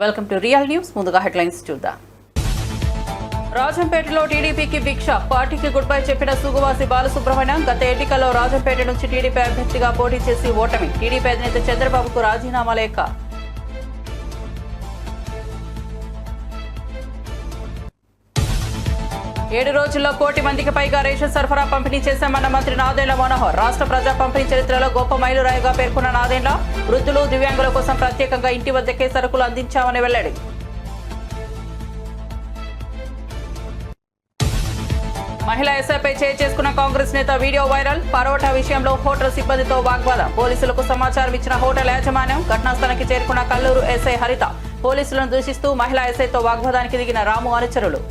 Welcome to real news. ముందుగా headlines చూద్దాం. రాజంపేటలో టీడీపీకి భిక్ష, పార్టీకి గుడ్ బై చెప్పిన సుగువాసి బాలసుబ్రహ్మణ్యం. గత ఎన్నికల్లో రాజంపేట నుంచి టీడీపీ అభ్యర్థిగా పోటీ చేసి ఓటమి. టీడీపీ అధినేత చంద్రబాబుకు రాజీనామా లేఖ. ఏడు రోజుల్లో 1 కోటి మందికి పైగా రేషన్ సరఫరా పంపిణీ చేశామన్న మంత్రి నాదెండ్ల మనోహర్. రాష్ట్ర ప్రజా పంపిణీ చరిత్రలో గొప్ప మైలురాయిగా పేర్కొన్న నాదెండ్ల, వృద్ధులు, దివ్యాంగుల కోసం ప్రత్యేకంగా ఇంటి వద్దకే సరుకులు అందించామని వెల్లడి. మహిళా ఎస్ఐపై చేసుకున్న కాంగ్రెస్ నేత వీడియో వైరల్. పరోటా విషయంలో హోటల్ సిబ్బందితో వాగ్వాదం. పోలీసులకు సమాచారం ఇచ్చిన హోటల్ యాజమాన్యం. ఘటనా స్థలానికి చేరుకున్న కల్లూరు ఎస్ఐ హరిత. పోలీసులను దూషిస్తూ మహిళా ఎస్ఐతో వాగ్వాదానికి దిగిన రాము అనుచరులు.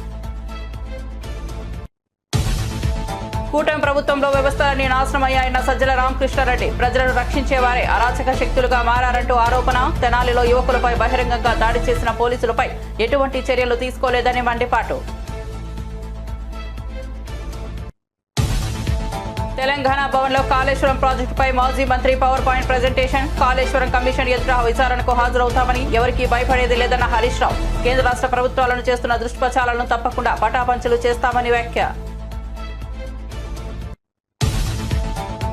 కూటమి ప్రభుత్వంలో వ్యవస్థలన్నీ నాశనమయ్యాయన్న సజ్జల రామకృష్ణారెడ్డి. ప్రజలను రక్షించేవారే అరాచక శక్తులుగా మారారంటూ ఆరోపణ. తెనాలిలో యువకులపై బహిరంగంగా దాడి చేసిన పోలీసులపై ఎటువంటి చర్యలు తీసుకోలేదని మండిపాటు. తెలంగాణ భవన్లో కాళేశ్వరం ప్రాజెక్టుపై మాజీ మంత్రి power point presentation. Kaleshwaram commission ఎదుట విచారణకు హాజరవుతామని, ఎవరికీ భయపడేది లేదన్న హరీష్ రావు. కేంద్ర రాష్ట్ర ప్రభుత్వాలను చేస్తున్న దుష్ప్రచారాలను తప్పకుండా పటాపంచలు చేస్తామని వ్యాఖ్య.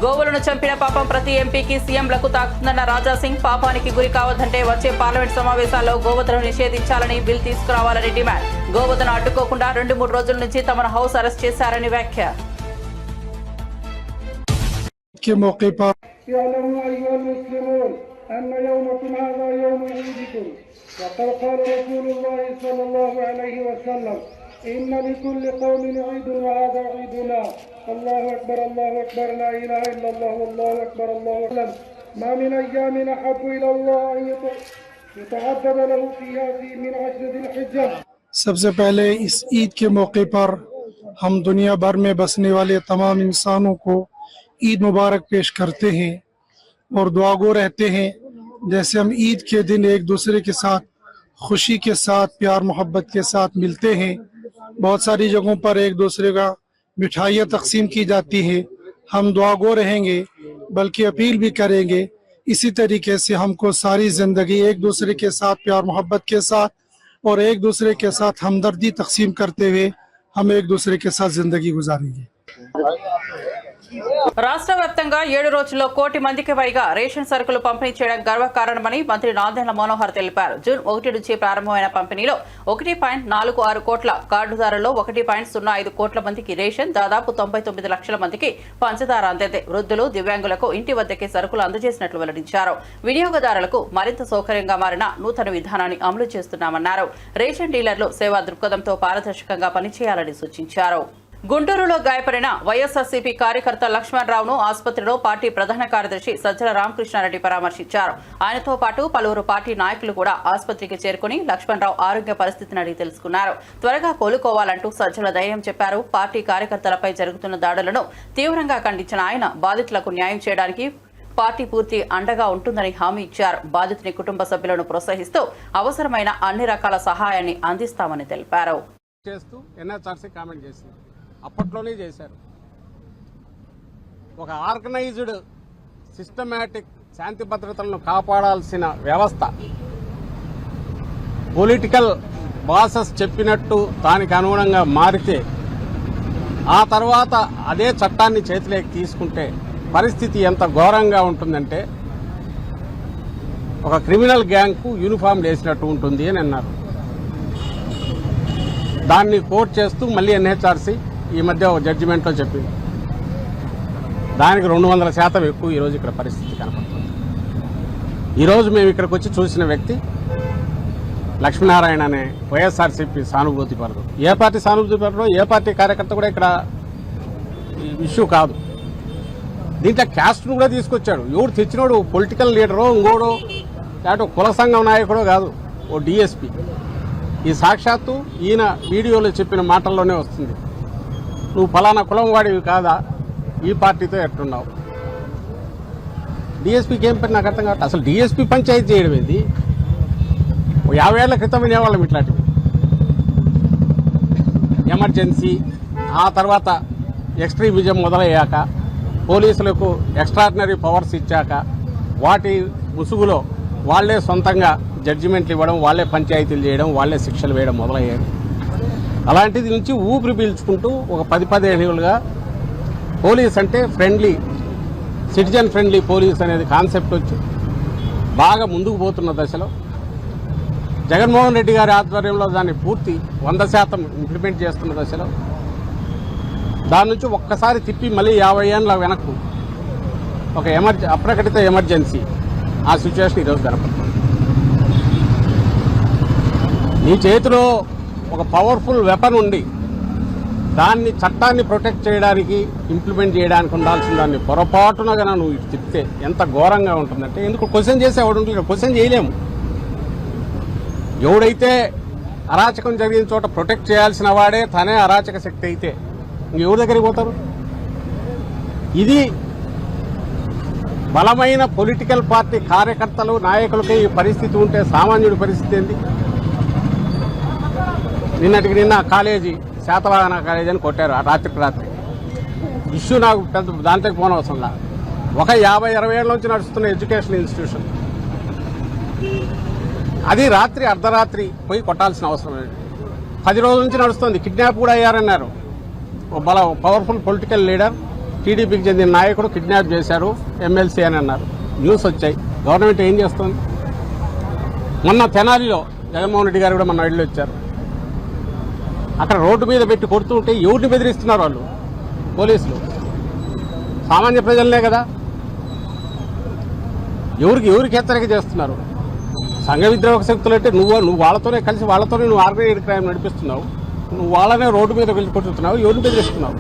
గోవులను చంపిన పాపం ప్రతి ఎంపీకి, సీఎంలకు తాకుతుందన్న రాజాసింగ్. పాపానికి గురి కావద్దంటే వచ్చే పార్లమెంట్ సమావేశాల్లో గోవధను నిషేధించాలని బిల్ తీసుకురావాలని డిమాండ్. గోవధను అడ్డుకోకుండా 2-3 రోజుల నుంచి తమను హౌస్ అరెస్ట్ చేశారని వ్యాఖ్య. के मौके पर يعلموا أيها المسلمون أن يومكم هذا يوم عيدكم وقد قال رسول الله صلى الله عليه وسلم إن لكل قوم عيد وهذا عيدنا. الله أكبر الله أكبر لا إله إلا الله والله أكبر الله أكبر. ما من أيام أحب إلى الله أن يتعبد له فيها من 10 ذي الحجة. सबसे पहले इस ईद के मौके पर हम दुनिया भर में बसने वाले तमाम इंसानों को ईद मुबारक पेश करते हैं और दुआगो रहते हैं। जैसे हम ईद के दिन एक दूसरे के साथ खुशी के साथ प्यार मोहब्बत के साथ मिलते हैं, बहुत सारी जगहों पर एक दूसरे का मिठाइयाँ तकसीम की जाती है। हम दुआगो रहेंगे, बल्कि अपील भी करेंगे इसी तरीके से हमको सारी ज़िंदगी एक दूसरे के साथ प्यार मोहब्बत के साथ और एक दूसरे के साथ हमदर्दी तकसीम करते हुए हम एक दूसरे के साथ ज़िंदगी गुजारेंगे। రాష్ట్ర వ్యాప్తంగా 7 రోజుల్లో 1 కోటి మందికి పైగా రేషన్ సరుకులు పంపిణీ చేయడం గర్వకారణమని మంత్రి నాదెండ్ల మనోహర్ తెలిపారు. జూన్ 1 నుంచి ప్రారంభమైన పంపిణీలో 1.46 కోట్ల కార్డుదారుల్లో 1.05 కోట్ల మందికి రేషన్, దాదాపు 99 లక్షల మందికి పంచదార అందింది. వృద్ధులు, దివ్యాంగులకు ఇంటి వద్దకే సరుకులు అందజేసినట్లు వెల్లడించారు. వినియోగదారులకు మరింత సౌకర్యంగా మారిన నూతన విధానాన్ని అమలు చేస్తున్నామన్నారు. రేషన్ డీలర్లు సేవా దృక్పథంతో పారదర్శకంగా పనిచేయాలని సూచించారు. గుంటూరులో గాయపడిన వైఎస్ఆర్సీపీ కార్యకర్త లక్ష్మణ్ రావును ఆసుపత్రిలో పార్టీ ప్రధాన కార్యదర్శి సజ్జల రామకృష్ణారెడ్డి పరామర్శించారు. ఆయనతో పాటు పలువురు పార్టీ నాయకులు కూడా ఆసుపత్రికి చేరుకుని లక్ష్మణ్ రావు ఆరోగ్య పరిస్థితిని అడిగి తెలుసుకున్నారు. త్వరగా కోలుకోవాలంటూ సజ్జల ధైర్యం చెప్పారు. పార్టీ కార్యకర్తలపై జరుగుతున్న దాడులను తీవ్రంగా ఖండించిన ఆయన బాధితులకు న్యాయం చేయడానికి పార్టీ పూర్తి అండగా ఉంటుందని హామీ ఇచ్చారు. బాధితుని కుటుంబ సభ్యులను ప్రోత్సహిస్తూ అవసరమైన అన్ని రకాల సహాయాన్ని అందిస్తామని తెలిపారు. అప్పట్లోనే చేశారు. ఒక ఆర్గనైజ్డ్ సిస్టమాటిక్ శాంతి భద్రతలను కాపాడాల్సిన వ్యవస్థ పొలిటికల్ బాసెస్ చెప్పినట్టు దానికి అనుగుణంగా మారితే ఆ తర్వాత అదే చట్టాన్ని చేతిలోకి తీసుకుంటే పరిస్థితి ఎంత ఘోరంగా ఉంటుందంటే ఒక క్రిమినల్ గ్యాంగ్కు యూనిఫామ్ వేసినట్టు ఉంటుంది అని అన్నారు. దాన్ని కోర్టు చేస్తూ మళ్ళీ ఎన్హెచ్ఆర్సీ ఈ మధ్య ఒక జడ్జిమెంట్లో చెప్పింది. దానికి 200% ఎక్కువ ఈరోజు ఇక్కడ పరిస్థితి కనపడుతుంది. ఈరోజు మేము ఇక్కడికి వచ్చి చూసిన వ్యక్తి లక్ష్మీనారాయణ అనే వైఎస్ఆర్సీపీ సానుభూతి పరుడు. ఏ పార్టీ సానుభూతి పరుడో ఏ పార్టీ కార్యకర్త కూడా ఇక్కడ ఇష్యూ కాదు. దీంట్లో క్యాస్ట్ను కూడా తీసుకొచ్చాడు. ఎవడు తెచ్చినోడు పొలిటికల్ లీడరో ఇంకోడో లేకపోతే కుల సంఘం నాయకుడో కాదు, ఓ డిఎస్పీ. ఈ సాక్షాత్తు ఈయన వీడియోలో చెప్పిన మాటల్లోనే వస్తుంది. నువ్వు ఫలానా కులం వాడివి కాదా, ఈ పార్టీతో ఎట్టున్నావు. డిఎస్పీకి ఏం పని నాకు అర్థం కావట్లేదు. అసలు డిఎస్పీ పంచాయతీ చేయడం ఏంది? 50 ఏళ్ల క్రితం వినేవాళ్ళం ఇట్లాంటివి. ఎమర్జెన్సీ, ఆ తర్వాత ఎక్స్ట్రీమిజం మొదలయ్యాక, పోలీసులకు ఎక్స్ట్రాడినరీ పవర్స్ ఇచ్చాక, వాటి ముసుగులో వాళ్లే సొంతంగా జడ్జిమెంట్లు ఇవ్వడం, వాళ్ళే పంచాయతీలు చేయడం, వాళ్ళే శిక్షలు వేయడం మొదలయ్యాయి. అలాంటిది నుంచి ఊపిరి పీల్చుకుంటూ ఒక 10-15 ఏళ్ళుగా పోలీస్ అంటే ఫ్రెండ్లీ, సిటిజన్ ఫ్రెండ్లీ పోలీస్ అనేది కాన్సెప్ట్ వచ్చి బాగా ముందుకు పోతున్న దశలో జగన్మోహన్ రెడ్డి గారి ఆధ్వర్యంలో దాన్ని పూర్తి 100% ఇంప్లిమెంట్ చేస్తున్న దశలో దాని నుంచి ఒక్కసారి తిప్పి మళ్ళీ 50 ఏళ్ళ వెనక్కు ఒక అప్రకటిత ఎమర్జెన్సీ ఆ సిచ్యువేషన్ ఈరోజు కనపడుతుంది. నీ చేతిలో ఒక పవర్ఫుల్ వెపన్ ఉండి దాన్ని చట్టాన్ని ప్రొటెక్ట్ చేయడానికి, ఇంప్లిమెంట్ చేయడానికి ఉండాల్సిన దాన్ని పొరపాటున కన్నా నువ్వు చెప్తే ఎంత ఘోరంగా ఉంటుందంటే, ఎందుకు క్వశ్చన్ చేసేవాడు ఉంటుంది, క్వశ్చన్ చేయలేము. ఎవడైతే అరాచకం జరిగిన చోట ప్రొటెక్ట్ చేయాల్సిన వాడే తనే అరాచక శక్తి అయితే ఎవరి దగ్గరికి పోతారు? ఇది బలమైన పొలిటికల్ పార్టీ కార్యకర్తలు, నాయకులకి ఈ పరిస్థితి ఉంటే సామాన్యుడి పరిస్థితి ఏంటి? నిన్నటికి నిన్న కాలేజీ, శాతవాహన కాలేజీ అని కొట్టారు రాత్రికి రాత్రి. ఇష్యూ నాకు పెద్ద దాంట్లోకి పోనవసరంలా. ఒక 50-60 ఏళ్ళ నుంచి నడుస్తున్న ఎడ్యుకేషన్ ఇన్స్టిట్యూషన్, అది రాత్రి అర్ధరాత్రి పోయి కొట్టాల్సిన అవసరం లేదు. 10 రోజుల నుంచి నడుస్తుంది. కిడ్నాప్ కూడా అయ్యారన్నారు. పవర్ఫుల్ పొలిటికల్ లీడర్, టీడీపీకి చెందిన నాయకుడు కిడ్నాప్ చేశారు ఎమ్మెల్సీ అని అన్నారు. న్యూస్ వచ్చాయి. గవర్నమెంట్ ఏం చేస్తుంది? మొన్న తెనాలిలో జగన్మోహన్ రెడ్డి గారు కూడా మొన్న వెళ్ళి వచ్చారు. అక్కడ రోడ్డు మీద పెట్టి కొడుతూ ఉంటే ఎవరిని బెదిరిస్తున్నారు వాళ్ళు? పోలీసులు. సామాన్య ప్రజలనే కదా. ఎవరికి హెచ్చరిక చేస్తున్నారు? సంఘ విద్రోహక శక్తులు అంటే నువ్వు వాళ్ళతోనే కలిసి వాళ్ళతోనే నువ్వు ఆర్గనైజ్డ్ క్రైమ్ నడిపిస్తున్నావు. నువ్వు వాళ్ళనే రోడ్డు మీద వెళ్ళి కొట్టుతున్నావు. ఎవరిని బెదిరిస్తున్నావు?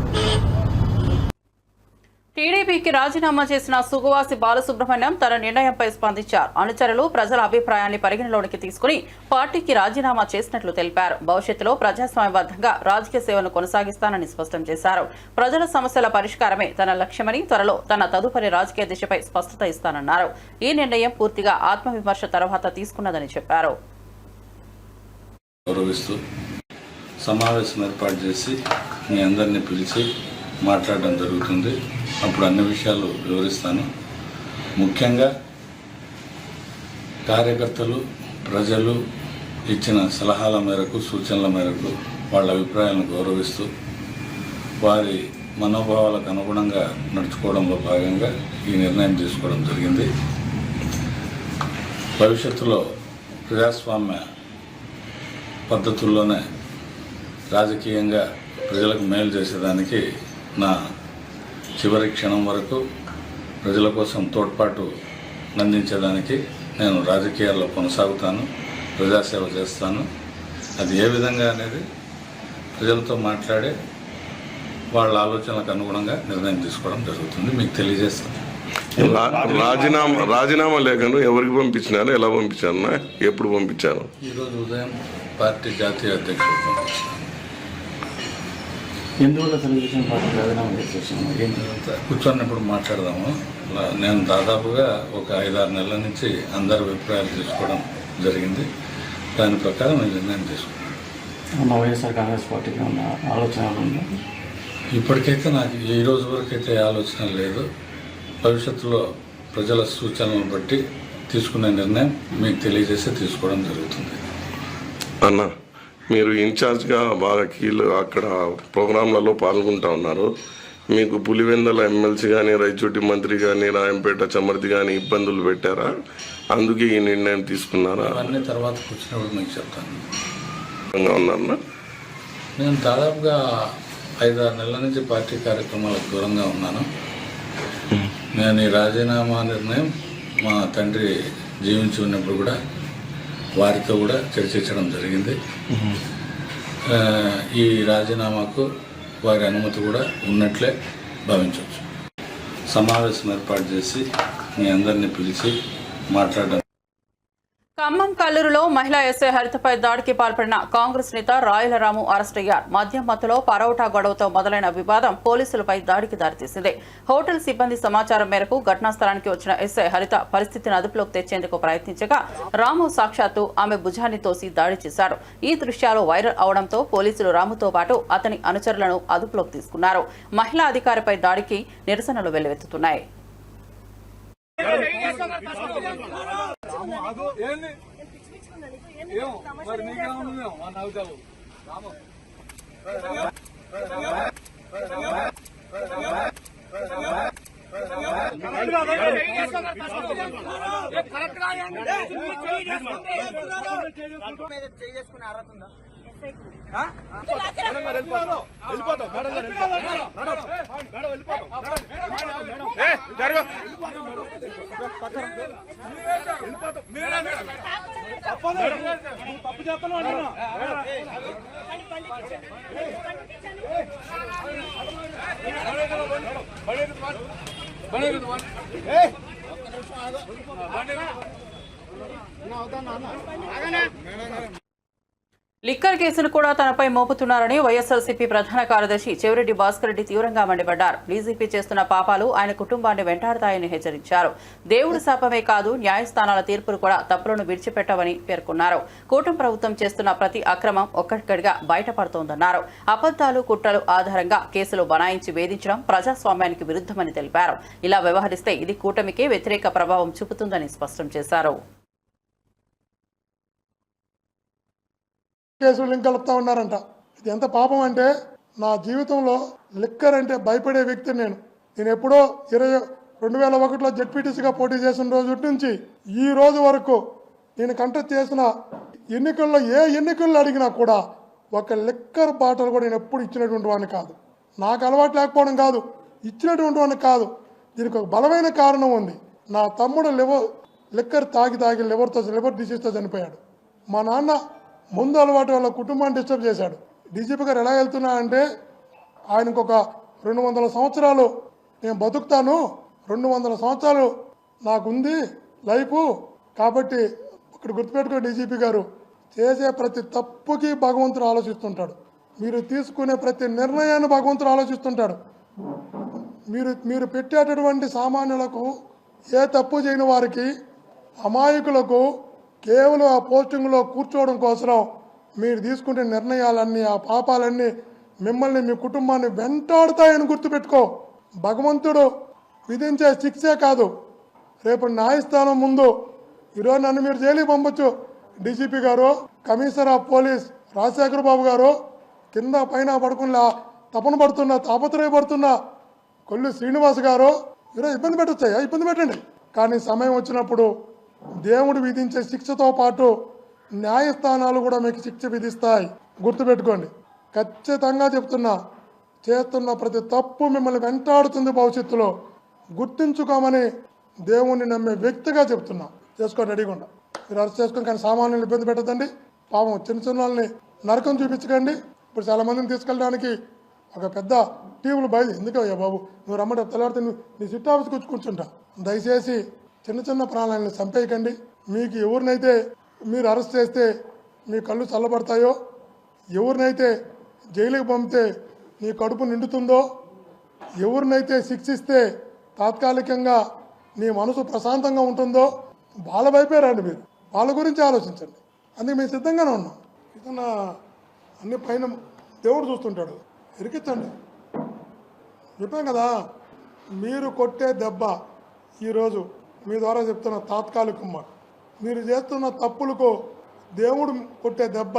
టీడీపీకి రాజీనామా చేసిన సుగవాసి బాలసుబ్రహ్మణ్యం తన నిర్ణయంపై స్పందించారు. అనుచరులు ప్రజల అభిప్రాయాన్ని పరిగణలోనికి తీసుకుని పార్టీకి రాజీనామా చేసినట్లు తెలిపారు. భవిష్యత్తులో ప్రజాస్వామ్యబద్ధంగా రాజకీయ సేవను కొనసాగిస్తానని స్పష్టం చేశారు. ప్రజల సమస్యల పరిష్కారమే తన లక్ష్యమని, త్వరలో తన తదుపరి రాజకీయ దిశపై స్పష్టత ఇస్తానన్నారు. ఈ నిర్ణయం పూర్తిగా ఆత్మవిమర్శ తర్వాత తీసుకున్నదని చెప్పారు. సమావేశం ఏర్పాటు చేసి మీ అందరినీ పిలిచి మాట్లాడడం జరుగుతుంది. అప్పుడు అన్ని విషయాలు వివరిస్తాను. ముఖ్యంగా కార్యకర్తలు, ప్రజలు ఇచ్చిన సలహాల మేరకు, సూచనల మేరకు, వాళ్ళ అభిప్రాయాలను గౌరవిస్తూ వారి మనోభావాలకు అనుగుణంగా నడుచుకోవడంలో భాగంగా ఈ నిర్ణయం తీసుకోవడం జరిగింది. భవిష్యత్తులో ప్రజాస్వామ్య పద్ధతుల్లోనే రాజకీయంగా ప్రజలకు మేలు చేసేదానికి నా చివరి క్షణం వరకు ప్రజల కోసం తోడ్పాటు అందించేదానికి నేను రాజకీయాల్లో కొనసాగుతాను, ప్రజాసేవ చేస్తాను. అది ఏ విధంగా అనేది ప్రజలతో మాట్లాడే వాళ్ళ ఆలోచనలకు అనుగుణంగా నిర్ణయం తీసుకోవడం జరుగుతుంది. మీకు తెలియజేస్తాను. రాజీనామా లేఖను ఎవరికి పంపించినారు, ఎలా పంపించారు, ఎప్పుడు పంపించారు? ఈరోజు ఉదయం పార్టీ జాతీయ అధ్యక్షుడు పంపించారు. ఎందువల్ల తెలుగుదేశం పార్టీ రాజీనామా చేసేసాము? కూర్చొన్నప్పుడు మాట్లాడదాము. నేను దాదాపుగా ఒక 5-6 నెలల నుంచి అందరి అభిప్రాయాలు తీసుకోవడం జరిగింది. దాని ప్రకారం నేను నిర్ణయం తీసుకున్నాను. వైఎస్ఆర్ కాంగ్రెస్ పార్టీకి ఉన్న ఆలోచన ఉందా? ఇప్పటికైతే నాకు ఈ రోజు వరకు అయితే ఆలోచన లేదు. భవిష్యత్తులో ప్రజల సూచనలను బట్టి తీసుకునే నిర్ణయం మీకు తెలియజేసి తీసుకోవడం జరుగుతుంది. అన్న, మీరు ఇన్ఛార్జ్గా బాగా అక్కడ ప్రోగ్రాంలలో పాల్గొంటూ ఉన్నారు. మీకు పులివెందల ఎమ్మెల్సీ కానీ, రైచోటి మంత్రి కానీ, రాయంపేట చమర్తి కానీ ఇబ్బందులు పెట్టారా? అందుకే ఈ నిర్ణయం తీసుకున్నారా? అన్నీ తర్వాత కూర్చున్నప్పుడు మీకు చెప్తాను. ఉన్నారన్నా? నేను దాదాపుగా 5-6 నెలల నుంచి పార్టీ కార్యక్రమాలకు దూరంగా ఉన్నాను. నేను ఈ రాజీనామా నిర్ణయం మా తండ్రి జీవించి ఉన్నప్పుడు కూడా వారితో కూడా చర్చించడం జరిగింది. ఈ రాజీనామాకు వారి అనుమతి కూడా ఉన్నట్లే భావించవచ్చు. సమావేశం ఏర్పాటు చేసి మీ అందరినీ పిలిచి మాట్లాడడం. ఖమ్మం కల్లూరులో మహిళా ఎస్ఐ హరితపై దాడికి పాల్పడిన కాంగ్రెస్ నేత రాయల రాము అరెస్ట్ అయ్యారు. మద్యం మత్తులో పరోటా గొడవతో మొదలైన వివాదం పోలీసులపై దాడికి దారితీసింది. హోటల్ సిబ్బంది సమాచారం మేరకు ఘటనా స్థలానికి వచ్చిన ఎస్ఐ హరిత పరిస్థితిని అదుపులోకి తెచ్చేందుకు ప్రయత్నించగా రాము సాక్షాత్తు ఆమె భుజాన్ని తోసి దాడి చేశారు. ఈ దృశ్యాలు వైరల్ అవడంతో పోలీసులు రాముతో పాటు అతని అనుచరులను అదుపులోకి తీసుకున్నారు. మహిళా అధికారిపై దాడికి నిరసనలు వెల్లువెత్తుతున్నాయి. లిక్కర్ కేసును కూడా తనపై మోపుతున్నారని వైఎస్ఆర్సీపీ ప్రధాన కార్యదర్శి చెవిరెడ్డి భాస్కర్ రెడ్డి తీవ్రంగా మండిపడ్డారు. డీజీపీ చేస్తున్న పాపాలు ఆయన కుటుంబాన్ని వెంటాడతాయని హెచ్చరించారు. దేవుడి శాపమే కాదు, న్యాయస్థానాల తీర్పులు కూడా తప్పులను విడిచిపెట్టవని పేర్కొన్నారు. కూటమి ప్రభుత్వం చేస్తున్న ప్రతి అక్రమం ఒక్కటిగా బయటపడుతోందన్నారు. అబద్దాలు, కుట్రలు ఆధారంగా కేసులు బనాయించి వేధించడం ప్రజాస్వామ్యానికి విరుద్ధమని తెలిపారు. ఇలా వ్యవహరిస్తే ఇది కూటమికే వ్యతిరేక ప్రభావం చూపుతుందని స్పష్టం చేశారు. కేసులు లింక్ కలుపుతా ఉన్నారంట. ఇది ఎంత పాపం అంటే, నా జీవితంలో లిక్కర్ అంటే భయపడే వ్యక్తిని నేను ఎప్పుడో 2001లో జెడ్పీటీసీగా పోటీ చేసిన రోజు నుంచి ఈ రోజు వరకు నేను కంటెస్ట్ చేసిన ఎన్నికల్లో ఏ ఎన్నికల్లో అడిగినా కూడా ఒక లిక్కర్ బాటలు కూడా నేను ఎప్పుడు ఇచ్చినటువంటి వాడిని కాదు. నాకు అలవాటు లేకపోవడం కాదు, ఇచ్చినటువంటి వాడిని కాదు. దీనికి ఒక బలమైన కారణం ఉంది. నా తమ్ముడు లిక్కర్ తాగి లివర్ డిసీజ్తో చనిపోయాడు. మా నాన్న ముందు అలవాటు వాళ్ళ కుటుంబాన్ని డిస్టర్బ్ చేశాడు. డీజీపీ గారు ఎలా వెళ్తున్నా అంటే, ఆయనకు ఒక 200 సంవత్సరాలు నేను బతుకుతాను, 200 సంవత్సరాలు నాకుంది లైఫ్ కాబట్టి ఇక్కడ గుర్తుపెట్టుకో డీజీపీ గారు, చేసే ప్రతి తప్పుకి భగవంతుడు ఆలోచిస్తుంటాడు. మీరు తీసుకునే ప్రతి నిర్ణయాన్ని భగవంతుడు ఆలోచిస్తుంటాడు. మీరు పెట్టేటటువంటి సామాన్యులకు, ఏ తప్పు చేయని వారికి, అమాయకులకు కేవలం ఆ పోస్టింగ్లో కూర్చోవడం కోసం మీరు తీసుకునే నిర్ణయాలన్నీ, ఆ పాపాలన్నీ మిమ్మల్ని, మీ కుటుంబాన్ని వెంటాడుతాయని గుర్తుపెట్టుకో. భగవంతుడు విధించే శిక్షే కాదు, రేపు న్యాయస్థానం ముందు ఈరోజు నన్ను మీరు జైలుకి పంపొచ్చు. డీజీపీ గారు, కమిషనర్ ఆఫ్ పోలీస్ రాజశేఖర్ బాబు గారు, కింద పైన పడుకుని తాపత్రయపడుతున్న కొల్లు శ్రీనివాస్ గారు ఈరోజు ఇబ్బంది పెట్టొచ్చాయా? ఇబ్బంది పెట్టండి. కానీ సమయం వచ్చినప్పుడు దేవుడు విధించే శిక్షతో పాటు న్యాయస్థానాలు కూడా మీకు శిక్ష విధిస్తాయి. గుర్తుపెట్టుకోండి. ఖచ్చితంగా చెప్తున్నా, చేస్తున్న ప్రతి తప్పు మిమ్మల్ని వెంటాడుతుంది భవిష్యత్తులో. గుర్తించుకోమని దేవుణ్ణి నమ్మే వ్యక్తిగా చెప్తున్నా. చేసుకోండి, రెడీగా మీరు అరెస్ట్ చేసుకొని, కానీ సామాన్యులు ఇబ్బంది పెట్టదండి. పాపం చిన్న వాళ్ళని నరకం చూపించకండి. ఇప్పుడు చాలా మందిని తీసుకెళ్ళడానికి ఒక పెద్ద టీములు ఎందుకయ్యా బాబు నువ్వు రమ్మంటే తెల్లారితే నీ సిట్ ఆఫీస్కి వచ్చి కూర్చుంటా. దయచేసి చిన్న ప్రాణాలను చంపేయకండి. మీకు ఎవరినైతే మీరు అరెస్ట్ చేస్తే మీ కళ్ళు చల్లబడతాయో, ఎవరినైతే జైలుకి పంపితే నీ కడుపు నిండుతుందో, ఎవరినైతే శిక్షిస్తే తాత్కాలికంగా నీ మనసు ప్రశాంతంగా ఉంటుందో వాళ్ళ వైపే రండి. మీరు వాళ్ళ గురించి ఆలోచించండి. అందుకే మేము సిద్ధంగానే ఉన్నాం. ఏదన్నా అన్ని పైన దేవుడు చూస్తుంటాడు, ఇరికించండి. చెప్పాం కదా, మీరు కొట్టే దెబ్బ ఈరోజు మీ ద్వారా చెప్తున్న తాత్కాలికమ్మ, మీరు చేస్తున్న తప్పులకు దేవుడు కొట్టే దెబ్బ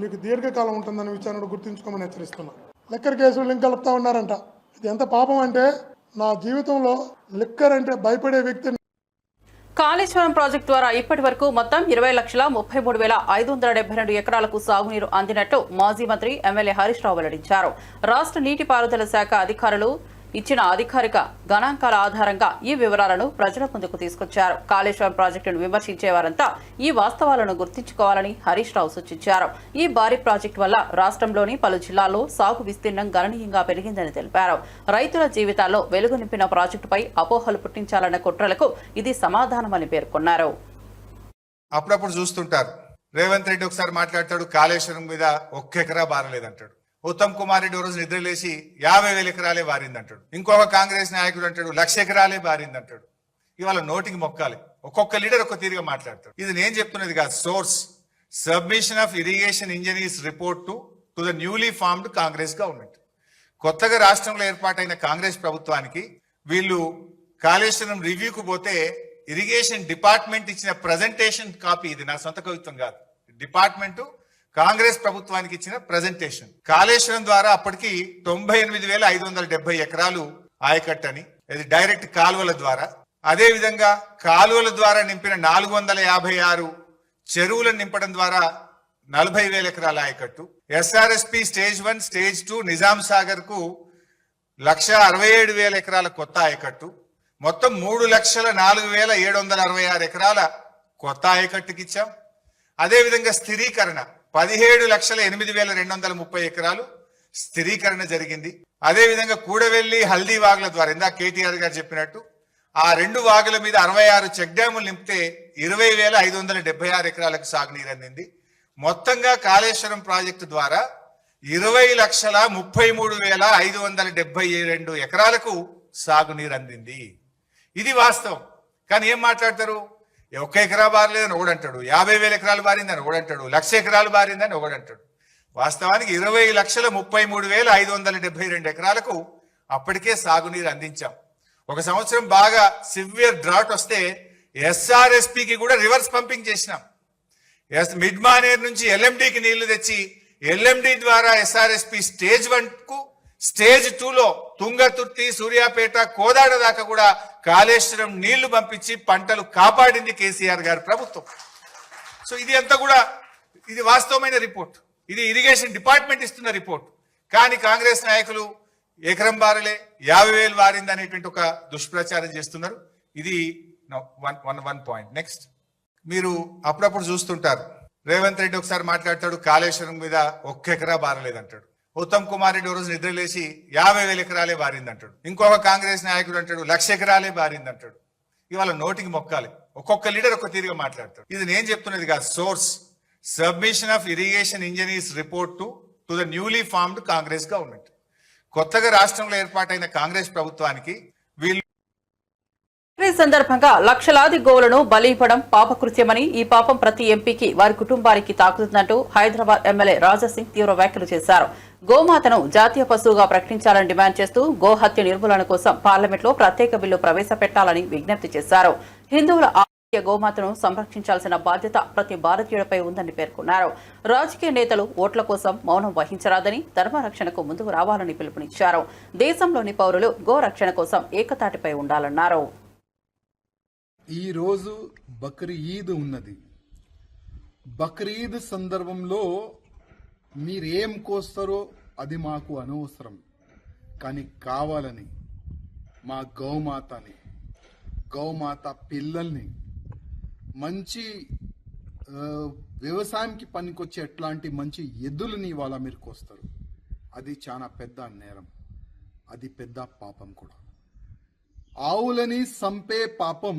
మీకు దీర్ఘకాలం ఉంటుందన్న విషయాన్ని గుర్తుంచుకోమని హెచ్చరిస్తున్నా. లిక్కర్ కేసులు లింక్ కలుపుతా ఉన్నారంట. ఇది ఎంత పాపం అంటే, నా జీవితంలో లిక్కర్ అంటే భయపడే వ్యక్తిని. కాళేశ్వరం ప్రాజెక్టు ద్వారా ఇప్పటి వరకు మొత్తం 20,33,572 ఎకరాలకు సాగునీరు అందినట్టు మాజీ మంత్రి ఎమ్మెల్యే హరీష్ రావు వెల్లడించారు. రాష్ట్ర నీటిపారుదల శాఖ అధికారులు ఇచ్చిన అధికారిక గణాంకాల ఆధారంగా ఈ వివరాలను ప్రజల ముందుకు తీసుకొచ్చారు. కాళేశ్వరం ప్రాజెక్టును విమర్శించేవారంతా ఈ వాస్తవాలను గుర్తుంచుకోవాలని హరీష్ రావు సూచించారు. ఈ భారీ ప్రాజెక్టు వల్ల రాష్ట్రంలోని పలు జిల్లాల్లో సాగు విస్తీర్ణం గణనీయంగా పెరిగిందని తెలిపారు. రైతుల జీవితాల్లో వెలుగు నింపిన ప్రాజెక్టుపై అపోహలు పుట్టించాలన్న కుట్రలకు ఇది సమాధానమని పేర్కొన్నారు. అప్పుడప్పుడు చూస్తుంటారు, రేవంత్ రెడ్డి ఒకసారి మాట్లాడతాడు, కాళేశ్వరం మీద ఒక్క ఎకరా బారలేదంటాడు. ఉత్తమ్ కుమార్ రెడ్డి రోజు నిద్రలేసి 50,000 ఎకరాలే బారిందంటాడు. ఇంకొక కాంగ్రెస్ నాయకుడు అంటాడు 1,00,000 ఎకరాలే బారిందంటాడు. ఇవాళ నోటికి మొక్కాలి, ఒక్కొక్క లీడర్ ఒక్క తీరుగా మాట్లాడతాడు. ఇది నేను చెప్తున్నది కాదు, source submission of irrigation engineers report to the newly formed Congress government. కొత్తగా రాష్ట్రంలో ఏర్పాటైన కాంగ్రెస్ ప్రభుత్వానికి వీళ్ళు కాళేశ్వరం రివ్యూకు పోతే ఇరిగేషన్ డిపార్ట్మెంట్ ఇచ్చిన ప్రజెంటేషన్ కాపీ, ఇది నా సొంత కవిత్వం కాదు, డిపార్ట్మెంట్ కాంగ్రెస్ ప్రభుత్వానికి ఇచ్చిన ప్రజెంటేషన్. కాళేశ్వరం ద్వారా అప్పటికి 98,570 ఎకరాలు ఆయకట్టు అని, ఇది డైరెక్ట్ కాలువల ద్వారా. అదే విధంగా కాలువల ద్వారా నింపిన 456 చెరువులను నింపడం ద్వారా 40,000 ఎకరాల ఆయకట్టు. SRSP stage 1, stage 2 Nizam Sagar కు 1,67,000 ఎకరాల కొత్త ఆయకట్టు. మొత్తం 3,04,766 ఎకరాల కొత్త ఆయకట్టుకి ఇచ్చాం. అదేవిధంగా స్థిరీకరణ 17,08,230 ఎకరాలు స్థిరీకరణ జరిగింది. అదేవిధంగా కూడవెల్లి హల్దీ వాగుల ద్వారా ఇందాక కేటీఆర్ గారు చెప్పినట్టు ఆ 2 వాగుల మీద 66 చెక్ డ్యాములు నింపితే 20,576 ఎకరాలకు సాగునీరు అందింది. మొత్తంగా కాళేశ్వరం ప్రాజెక్టు ద్వారా 20,33,572 ఎకరాలకు సాగునీరు అందింది. ఇది వాస్తవం. కానీ ఏం మాట్లాడతారు? 1 ఎకరా బారలేదని ఒకడంటాడు, 50,000 ఎకరాలు బారిందని ఒకడంటాడు, 1,00,000 ఎకరాలు బారిందని ఒకడంటాడు. వాస్తవానికి 20,33,572 ఎకరాలకు అప్పటికే సాగునీరు అందించాం. ఒక సంవత్సరం బాగా సివియర్ డ్రాట్ వస్తే ఎస్ఆర్ఎస్పికి కూడా రివర్స్ పంపింగ్ చేసినాం. మిడ్ మానేర్ నుంచి ఎల్ఎండికి నీళ్లు తెచ్చి ఎల్ఎండి ద్వారా ఎస్ఆర్ఎస్పి స్టేజ్ 1 కు స్టేజ్ 2లో తుంగతుర్తి, సూర్యాపేట, కోదాడ దాకా కూడా కాళేశ్వరం నీళ్లు పంపించి పంటలు కాపాడింది కేసీఆర్ గారి ప్రభుత్వం. సో ఇది అంతా కూడా ఇది వాస్తవమైన రిపోర్ట్. ఇది ఇరిగేషన్ డిపార్ట్మెంట్ ఇస్తున్న రిపోర్ట్. కానీ కాంగ్రెస్ నాయకులు ఎకరం బారలే 50,000 బారింది అనేటువంటి ఒక దుష్ప్రచారం చేస్తున్నారు. ఇది వన్ పాయింట్. నెక్స్ట్, మీరు అప్పుడప్పుడు చూస్తుంటారు రేవంత్ రెడ్డి ఒకసారి మాట్లాడతాడు కాళేశ్వరం మీద 1 ఎకరా బారలేదంటాడు. ఉత్తమ్ కుమార్ రెడ్డి రోజు నిద్రలేసి 50,000 ఎకరాలే బారింది అంటాడు. ఇంకొక కాంగ్రెస్ నాయకుడు అంటాడు 1,00,000 ఎకరాలే బారింది అంటాడు. ఇవాళ నోటికి మొక్కాలి. ఒక్కొక్క లీడర్ ఒక్క తీరుగా మాట్లాడతాడు. ఇది నేను చెప్తున్నది కాదు. Source submission of irrigation engineers report to the newly formed Congress government. కొత్తగా రాష్ట్రంలో ఏర్పాటైన కాంగ్రెస్ ప్రభుత్వానికి వీళ్ళు ఈ సందర్భంగా లక్షలాది గోవులను బలి ఇవ్వడం పాపకృత్యమని, ఈ పాపం ప్రతి ఎంపీకి వారి కుటుంబానికి తాకుతుందంటూ హైదరాబాద్ ఎమ్మెల్యే రాజాసింగ్ తీవ్ర వ్యాఖ్యలు చేశారు. గోమాతను జాతీయ పశువుగా ప్రకటించాలని డిమాండ్ చేస్తూ గోహత్య నిర్మూలన కోసం పార్లమెంట్లో ప్రత్యేక బిల్లు ప్రవేశపెట్టాలని విజ్ఞప్తి చేశారు. హిందువుల ఆరోగ్య గోమాతను సంరక్షించాల్సిన బాధ్యత ప్రతి భారతీయుడిపై ఉందని పేర్కొన్నారు. రాజకీయ నేతలు ఓట్ల కోసం మౌనం వహించరాదని, ధర్మరక్షణకు ముందుకు రావాలని పిలుపునిచ్చారు. దేశంలోని పౌరులు గోరక్షణ కోసం ఏకతాటిపై ఉండాలన్నారు. ఈ రోజు బక్రీద్ ఉన్నది. బక్రీద్ సందర్భంలో మీరేం కోస్తారో అది మాకు అనవసరం. కానీ కావాలని మా గౌమాత పిల్లల్ని మంచి వ్యవసాయంకి పనికొచ్చే ఎట్లాంటి మంచి ఎద్దులని ఇవాళ మీరు కోస్తారు. అది చాలా పెద్ద నేరం, అది పెద్ద పాపం కూడా. ఆవులని సంపే పాపం,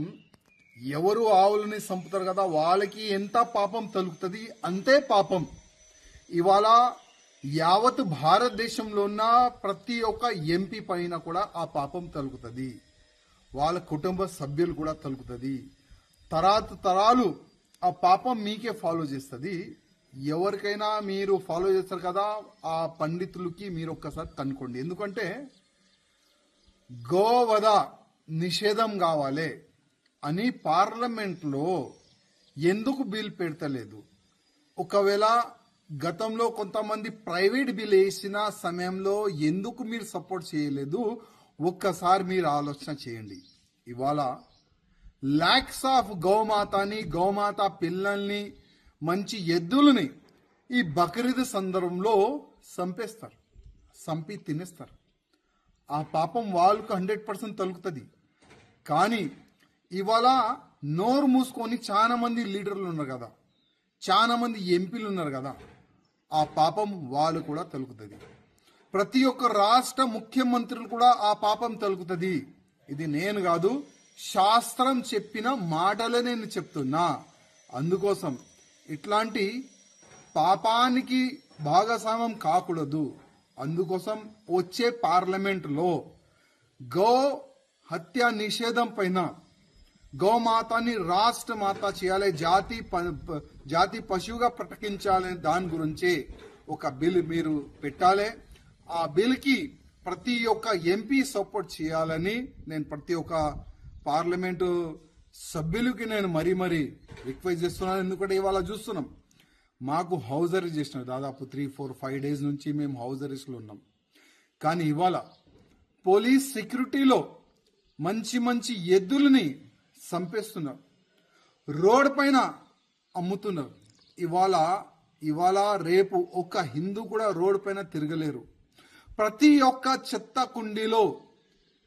ఎవరు ఆవులని సంపుతారు కదా వాళ్ళకి ఎంత పాపం తలుగుతుంది అంతే పాపం. ఇవాళ యావత్ భారతదేశంలో ఉన్న ప్రతి ఒక్క ఎంపీ పైన కూడా ఆ పాపం తలుగుతుంది. వాళ్ళ కుటుంబ సభ్యులు కూడా తలుగుతుంది. తరాలు ఆ పాపం మీకే ఫాలో చేస్తుంది. ఎవరికైనా మీరు ఫాలో చేస్తారు కదా, ఆ పండితులకి మీరు ఒక్కసారి కనుక్కోండి. ఎందుకంటే గోవధ నిషేధం కావాలి అని పార్లమెంట్లో ఎందుకు బిల్ పెడతలేదు? ఒకవేళ గతంలో కొంతమంది ప్రైవేట్ బిల్ వేసిన సమయంలో ఎందుకు మీరు సపోర్ట్ చేయలేదు? ఒక్కసారి మీరు ఆలోచన చేయండి. ఇవాళ లాక్స్ ఆఫ్ గౌమాత పిల్లల్ని, మంచి ఎద్దులని ఈ బక్రీద్ సందర్భంలో సంపి తినేస్తారు. ఆ పాపం వాళ్ళకు 100% తలుగుతుంది. కానీ ఇవాళ నోరు మూసుకొని చాలా మంది లీడర్లు ఉన్నారు కదా, చాలా మంది ఎంపీలు ఉన్నారు కదా, ఆ పాపం వాళ్ళు కూడా తలుగుతుంది. ప్రతి ఒక్క రాష్ట్ర ముఖ్యమంత్రులు కూడా ఆ పాపం తలుగుతుంది. ఇది నేను కాదు, శాస్త్రం చెప్పిన మాటలే నేను చెప్తున్నా. అందుకోసం ఇట్లాంటి పాపానికి భాగస్వామ్యం కాకూడదు. అందుకోసం వచ్చే పార్లమెంటులో గో హత్య నిషేధం పైన, గోమాతని రాష్ట్ర మాత చేయాలి, జాతి పశువుగా ప్రకటించాలి, దాని గురించి ఒక బిల్ మీరు పెట్టాలి. ఆ బిల్కి ప్రతి ఒక్క ఎంపీ సపోర్ట్ చేయాలని నేను ప్రతి ఒక్క పార్లమెంటు సభ్యులకి నేను మరీ రిక్వెస్ట్ చేస్తున్నాను. ఎందుకంటే ఇవాళ చూస్తున్నాం మాకు హౌస్ అరెస్ట్ చేసినారు. దాదాపు 3-4-5 డేస్ నుంచి మేము హౌస్ అరెస్ట్లో ఉన్నాం. కానీ ఇవాళ పోలీస్ సెక్యూరిటీలో మంచి మంచి ఎద్దులని చంపేస్తున్నారు, రోడ్ పైన అమ్ముతున్నారు. ఇవాళ రేపు ఒక్క హిందూ కూడా రోడ్ పైన తిరగలేరు. ప్రతి ఒక్క చెత్త కుండీలో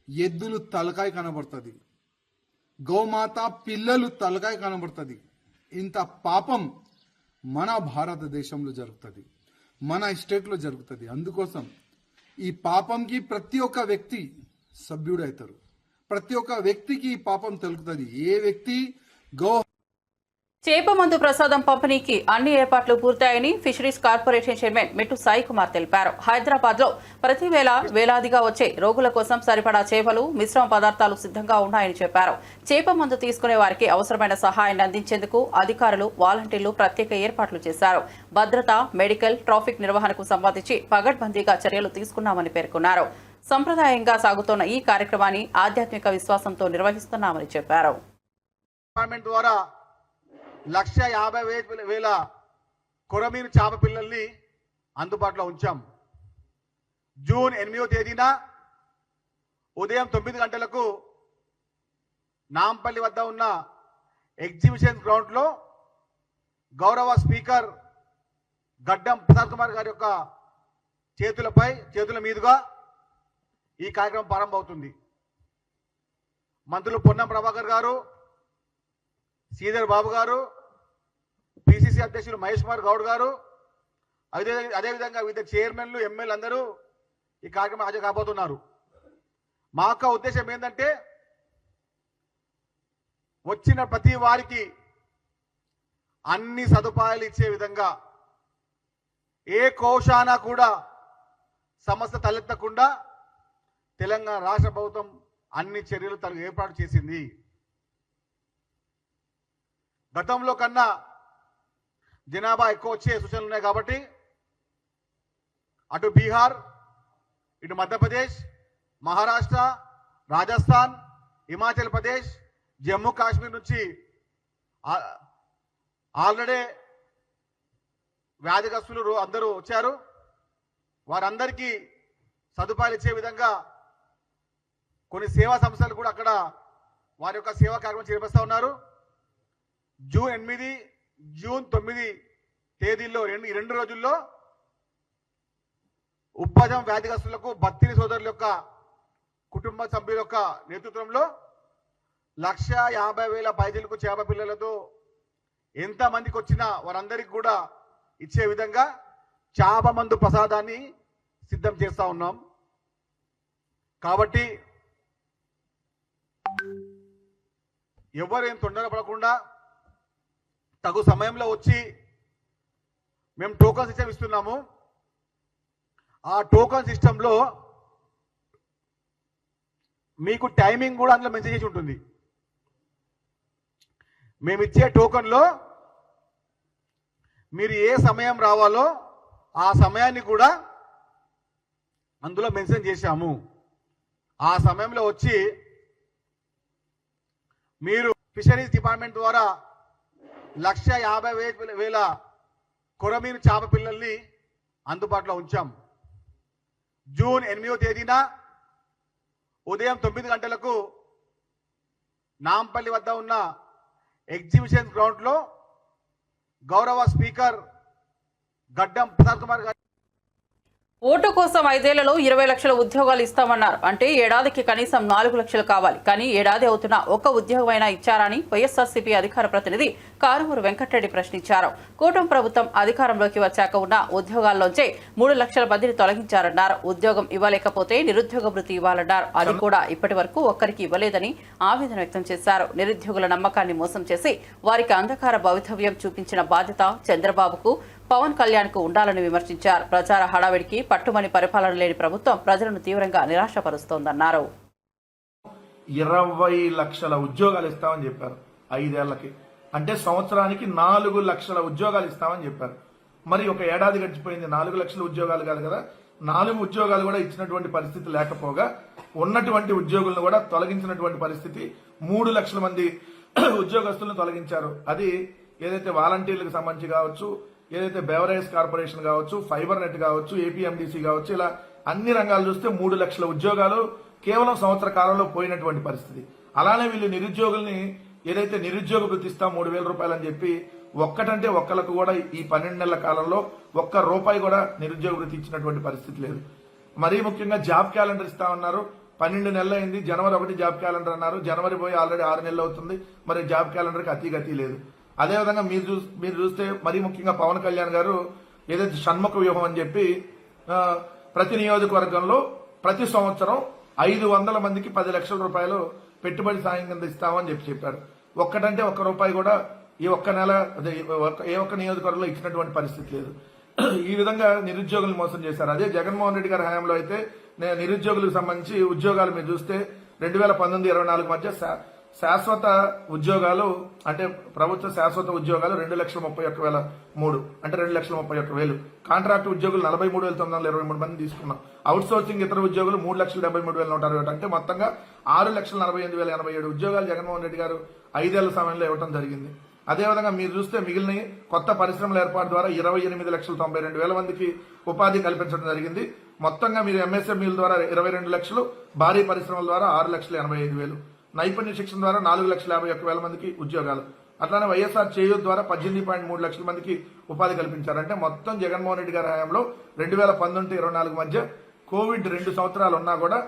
ఎద్దులు తలకాయ కనబడుతుంది, గోమాత పిల్లలు తలకాయ కనబడుతుంది. ఇంత పాపం మన భారతదేశంలో జరుగుతుంది, మన స్టేట్లో జరుగుతుంది. అందుకోసం ఈ పాపంకి ప్రతి ఒక్క వ్యక్తి సభ్యుడవుతారు, ప్రతి ఒక్క వ్యక్తికి ఈ పాపం తెలుగుతుంది. ఏ వ్యక్తి చేప మందు ప్రసాదం పంపిణీకి అన్ని ఏర్పాట్లు పూర్తయ్యాయని ఫిషరీస్ కార్పొరేషన్ చైర్మన్ మెట్టు సాయి కుమార్ తెలిపారు. హైదరాబాద్ లో ప్రతి వేలాదిగా వచ్చే రోగుల కోసం సరిపడా చేపలు, మిశ్రమ పదార్థాలు సిద్ధంగా ఉన్నాయని చెప్పారు. చేప మందు తీసుకునే వారికి అవసరమైన సహాయాన్ని అందించేందుకు అధికారులు, వాలంటీర్లు ప్రత్యేక ఏర్పాట్లు చేశారు. భద్రత, మెడికల్, ట్రాఫిక్ నిర్వహణకు సంబంధించి పగడ్బందీగా చర్యలు తీసుకున్నామని పేర్కొన్నారు. సంప్రదాయంగా సాగుతున్న ఈ కార్యక్రమాన్ని ఆధ్యాత్మిక విశ్వాసంతో నిర్వహిస్తున్నామని చెప్పారు. 1,50,000 కొరమీను చేప పిల్లల్ని అందుబాటులో ఉంచాం. జూన్ 8వ తేదీన ఉదయం 9 గంటలకు నాంపల్లి వద్ద ఉన్న ఎగ్జిబిషన్ గ్రౌండ్లో గౌరవ స్పీకర్ గడ్డం ప్రసాద్ కుమార్ గారి యొక్క చేతుల మీదుగా ఈ కార్యక్రమం ప్రారంభమవుతుంది. మంత్రులు పొన్నం ప్రభాకర్ గారు, శ్రీధర్ బాబు గారు, పిసిసి అధ్యక్షులు మహేష్ కుమార్ గౌడ్ గారు, అదేవిధంగా వివిధ చైర్మన్లు, ఎమ్మెల్యేలు అందరూ ఈ కార్యక్రమం హాజరు కాబోతున్నారు. మా యొక్క ఉద్దేశం ఏంటంటే వచ్చిన ప్రతి వారికి అన్ని సదుపాయాలు ఇచ్చే విధంగా, ఏ కోశాన కూడా సమస్య తలెత్తకుండా తెలంగాణ రాష్ట్ర ప్రభుత్వం అన్ని చర్యలు తనకు ఏర్పాటు చేసింది. గతంలో కన్నా జనాభా ఎక్కువ వచ్చే సూచనలు ఉన్నాయి కాబట్టి అటు బీహార్, ఇటు మధ్యప్రదేశ్, మహారాష్ట్ర, రాజస్థాన్, హిమాచల్ ప్రదేశ్, జమ్మూ కాశ్మీర్ నుంచి ఆల్రెడీ వ్యాధిగ్రస్తులు అందరూ వచ్చారు. వారందరికీ సదుపాయాలు ఇచ్చే విధంగా కొన్ని సేవా సంస్థలు కూడా అక్కడ వారి యొక్క సేవా కార్యక్రమం చేపడుతూ ఉన్నారు. జూన్ 8, జూన్ 9 తేదీల్లో ఈ 2 రోజుల్లో ఉప్పజం వ్యాధిగ్రస్తులకు బత్తిని సోదరుల యొక్క కుటుంబ సభ్యుల యొక్క నేతృత్వంలో 1,50,000 పైసలకు చేప పిల్లలతో ఎంతమందికి వచ్చినా వారందరికీ కూడా ఇచ్చే విధంగా చేప మందు ప్రసాదాన్ని సిద్ధం చేస్తా ఉన్నాం. కాబట్టి ఎవరేం తొందరపడకుండా తగు సమయంలో వచ్చి మేము టోకన్ సిస్టమ్ ఇస్తున్నాము. ఆ టోకన్ సిస్టంలో మీకు టైమింగ్ కూడా అందులో మెన్షన్ చేసి ఉంటుంది. మేము ఇచ్చే టోకన్లో మీరు ఏ సమయం రావాలో ఆ సమయాన్ని కూడా అందులో మెన్షన్ చేశాము. ఆ సమయంలో వచ్చి మీరు ఫిషరీస్ డిపార్ట్మెంట్ ద్వారా 1,50,000 కొరమీను చేప పిల్లల్ని అందుబాటులో ఉంచాం. జూన్ 8వ తేదీన ఉదయం 9 గంటలకు నాంపల్లి వద్ద ఉన్న ఎగ్జిబిషన్ గ్రౌండ్లో గౌరవ స్పీకర్ గడ్డం ప్రసాద్ కుమార్ గారు ఓటు కోసం 5 ఏళ్లలో 20 లక్షల ఉద్యోగాలు ఇస్తామన్నారు. అంటే ఏడాదికి కనీసం 4 లక్షలు కావాలి. కానీ ఏడాది అవుతున్నా ఒక్క ఉద్యోగమైనా ఇచ్చారని వైఎస్ఆర్సీపీ అధికార ప్రతినిధి కారుమూరు వెంకటరెడ్డి ప్రశ్నించారు. కూటమి ప్రభుత్వం అధికారంలోకి వచ్చాక ఉన్న ఉద్యోగాల్లోంచే 3 లక్షల మందిని తొలగించారన్నారు. ఉద్యోగం ఇవ్వలేకపోతే నిరుద్యోగ వృత్తి ఇవ్వాలన్నారు. అది కూడా ఇప్పటి వరకు ఒక్కరికి ఇవ్వలేదని ఆవేదన వ్యక్తం చేశారు. నిరుద్యోగుల నమ్మకాన్ని మోసం చేసి వారికి అంధకార భవితవ్యం చూపించిన బాధ్యత చంద్రబాబుకు, పవన్ కళ్యాణ్ కు ఉండాలని విమర్శించారు. ప్రచార హడావిడికి పట్టుమని పరిపాలన లేని ప్రభుత్వం ప్రజలను తీవ్రంగా నిరాశపరుస్తోందన్నారు. 20 లక్షల ఉద్యోగాలు ఇస్తామని చెప్పారు 5 ఏళ్లకి. అంటే సంవత్సరానికి 4 లక్షల ఉద్యోగాలు ఇస్తామని చెప్పారు. మరి ఒక ఏడాది గడిచిపోయింది, 4 లక్షల ఉద్యోగాలు కాదు కదా, 4 ఉద్యోగాలు కూడా ఇచ్చినటువంటి పరిస్థితి లేకపోగా ఉన్నటువంటి ఉద్యోగులను కూడా తొలగించినటువంటి పరిస్థితి. 3 లక్షల మంది ఉద్యోగస్తులను తొలగించారు. అది ఏదైతే వాలంటీర్లకు సంబంధించి కావచ్చు, ఏదైతే బెవరేజ్ కార్పొరేషన్ కావచ్చు, ఫైబర్ నెట్ కావచ్చు, ఏపీఎండిసి కావచ్చు, ఇలా అన్ని రంగాలు చూస్తే 3 లక్షల ఉద్యోగాలు కేవలం సంవత్సర కాలంలో పోయినటువంటి పరిస్థితి. అలానే వీళ్ళు నిరుద్యోగుల్ని ఏదైతే నిరుద్యోగ వృత్తి ఇస్తాం 3,000 రూపాయలు అని చెప్పి ఒక్కటంటే ఒక్కలకు కూడా ఈ 12 నెలల కాలంలో ₹1 కూడా నిరుద్యోగ వృత్తి ఇచ్చినటువంటి పరిస్థితి లేదు. మరీ ముఖ్యంగా జాబ్ క్యాలెండర్ ఇస్తామన్నారు. 12 నెలలు అయింది. జనవరి 1 జాబ్ క్యాలెండర్ అన్నారు. జనవరి పోయి ఆల్రెడీ 6 నెలలు అవుతుంది. మరి జాబ్ క్యాలెండర్కి అతి లేదు. అదేవిధంగా మీరు చూస్తే మరీ ముఖ్యంగా పవన్ కళ్యాణ్ గారు ఏదైతే షణ్ముఖ వ్యూహం అని చెప్పి ప్రతి నియోజకవర్గంలో ప్రతి సంవత్సరం 500 మందికి 10 లక్షల రూపాయలు పెట్టుబడి సాయం కింద ఇస్తామని చెప్పారు. ఒక్కటంటే ₹1 కూడా ఈ ఒక్క నెల ఏ ఒక్క నియోజకవర్గంలో ఇచ్చినటువంటి పరిస్థితి లేదు. ఈ విధంగా నిరుద్యోగులు మోసం చేశారు. అదే జగన్మోహన్ రెడ్డి గారి హయాంలో అయితే నిరుద్యోగులకు సంబంధించి ఉద్యోగాలు మీరు చూస్తే 2019-24 మధ్య శాశ్వత ఉద్యోగాలు అంటే ప్రభుత్వ శాశ్వత ఉద్యోగాలు 2,31,300 అంటే 2,31,000. కాంట్రాక్ట్ ఉద్యోగులు 43,923 మంది తీసుకున్నాం. అవుట్ సోర్సింగ్ ఇతర ఉద్యోగులు 3,73,168 అంటే మొత్తంగా 6,48,087 ఉద్యోగాలు జగన్మోహన్ రెడ్డి గారు 5 ఏళ్ల సమయంలో ఇవ్వడం జరిగింది. అదేవిధంగా మీరు చూస్తే మిగిలిన కొత్త పరిశ్రమల ఏర్పాటు ద్వారా 28,92,000 మందికి ఉపాధి కల్పించడం జరిగింది. మొత్తంగా మీరు ఎంఎస్ఎంఈల ద్వారా 22 లక్షలు, భారీ పరిశ్రమల ద్వారా 6,85,000, నైపుణ్య శిక్షణ ద్వారా 4,51,000 మందికి ఉద్యోగాలు. అట్లానే వైఎస్ఆర్ చేయూత్ ద్వారా 18.3 లక్షల మందికి ఉపాధి కల్పించారు. అంటే మొత్తం జగన్మోహన్ రెడ్డి గారి హయాంలో 2019-24 మధ్య కోవిడ్ 2 సంవత్సరాలు ఉన్నా కూడా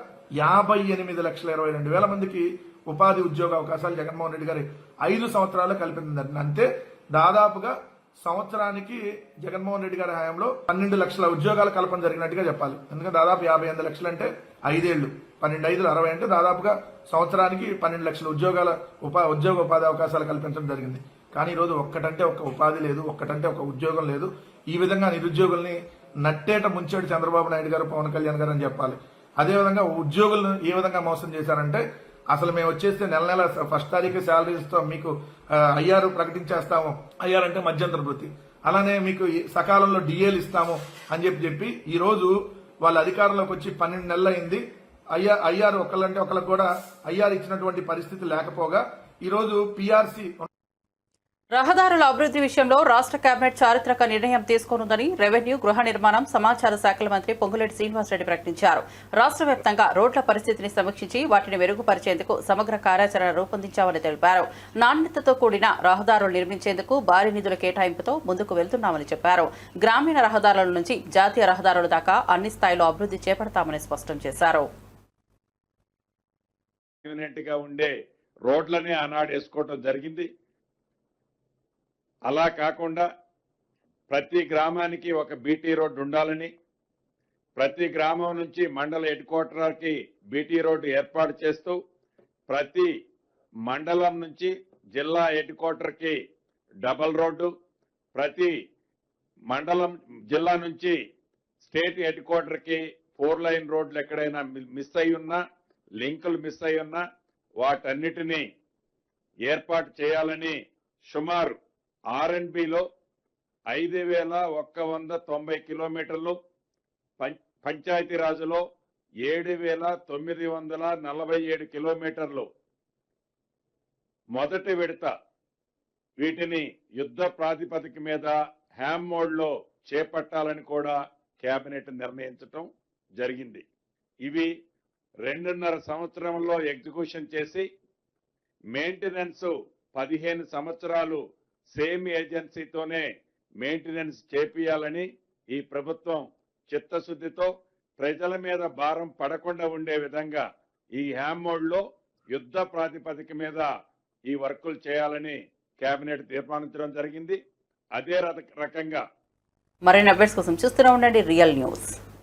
58,22,000 మందికి ఉపాధి ఉద్యోగ అవకాశాలు జగన్మోహన్ రెడ్డి గారి 5 సంవత్సరాలు కల్పించిందండి. అంటే దాదాపుగా సంవత్సరానికి జగన్మోహన్ రెడ్డి గారి హయాంలో 12 లక్షల ఉద్యోగాల కల్పన జరిగినట్టుగా చెప్పాలి. ఎందుకంటే దాదాపు 58 లక్షలు అంటే 5 ఏళ్లు, 12 60 అంటే దాదాపుగా సంవత్సరానికి 12 లక్షల ఉద్యోగ ఉపాధి అవకాశాలు కల్పించడం జరిగింది. కానీ ఈరోజు ఒక్కటంటే ఒక ఉపాధి లేదు, ఒక్కటంటే ఒక ఉద్యోగం లేదు. ఈ విధంగా నిరుద్యోగుల్ని నట్టేట ముంచాడు చంద్రబాబు నాయుడు గారు, పవన్ కళ్యాణ్ గారు అని చెప్పాలి. అదేవిధంగా ఉద్యోగులను ఏ విధంగా మోసం చేశారంటే అసలు మేము వచ్చేస్తే నెల 1 తారీఖు శాలరీ ఇస్తాం, మీకు ఐఆర్ ప్రకటించేస్తాము, ఐఆర్ అంటే మధ్యంతర వృత్తి, అలానే మీకు సకాలంలో డిఏలు ఇస్తాము అని చెప్పి ఈ రోజు వాళ్ళ అధికారంలోకి వచ్చి 12 నెలలు అయింది. ఐఆర్ ఒకళ్ళంటే ఒకళ్ళకి కూడా ఐఆర్ ఇచ్చినటువంటి పరిస్థితి లేకపోగా ఈరోజు పిఆర్సీ రహదారుల అభివృద్ధి విషయంలో రాష్ట్ర కేబినెట్ చారిత్రక నిర్ణయం తీసుకోనుందని రెవెన్యూ, గృహ నిర్మాణం, సమాచార శాఖల మంత్రి పొంగులేటి శ్రీనివాసరెడ్డి ప్రకటించారు. రాష్ట్ర వ్యాప్తంగా రోడ్ల పరిస్థితిని సమీక్షించి వాటిని మెరుగుపరిచేందుకు సమగ్ర కార్యాచరణ రూపొందించామని తెలిపారు. నాణ్యతతో కూడిన రహదారులు నిర్మించేందుకు భారీ నిధుల కేటాయింపుతో ముందుకు వెళ్తున్నామని చెప్పారు. గ్రామీణ రహదారుల నుంచి జాతీయ రహదారుల దాకా అన్ని స్థాయిలో అభివృద్ధి చేపడతామని స్పష్టం చేశారు. రోడ్లనే ఆనాడు వేసుకోవడం జరిగింది. అలా కాకుండా ప్రతి గ్రామానికి ఒక బీటీ రోడ్డు ఉండాలని, ప్రతి గ్రామం నుంచి మండల హెడ్ క్వార్టర్కి బీటీ రోడ్డు ఏర్పాటు చేస్తూ ప్రతి మండలం నుంచి జిల్లా హెడ్ క్వార్టర్కి డబల్ రోడ్డు, ప్రతి మండలం జిల్లా నుంచి స్టేట్ హెడ్ క్వార్టర్కి 4 లైన్ రోడ్లు ఎక్కడైనా మిస్ అయి ఉన్నా, లింకులు మిస్ అయి ఉన్నా వాటన్నిటినీ ఏర్పాటు చేయాలని సుమారు ఆర్ఎన్బిలో 5,190 కిలోమీటర్లు, పంచాయతీరాజులో 7,947 కిలోమీటర్లు మొదటి విడత వీటిని యుద్ధ ప్రాతిపదిక మీద హ్యామ్ మోడ్లో చేపట్టాలని కూడా కేబినెట్ నిర్ణయించడం జరిగింది. ఇవి 2.5 సంవత్సరంలో ఎగ్జిక్యూషన్ చేసి మెయింటెనెన్స్ 15 సంవత్సరాలు సేమ్ ఏజెన్సీతోనే మెయింటెనెన్స్ చేపియాలని ఈ ప్రభుత్వం చిత్తశుద్ధితో ప్రజల మీద భారం పడకుండా ఉండే విధంగా ఈ హ్యామ్ మోడ్లో యుద్ధ ప్రాతిపదిక మీద ఈ వర్కులు చేయాలని కేబినెట్ తీర్మానించడం జరిగింది. అదే రకంగా మరిన్ని అప్డేట్స్ కోసం చూస్తూనే ఉండండి రియల్ న్యూస్.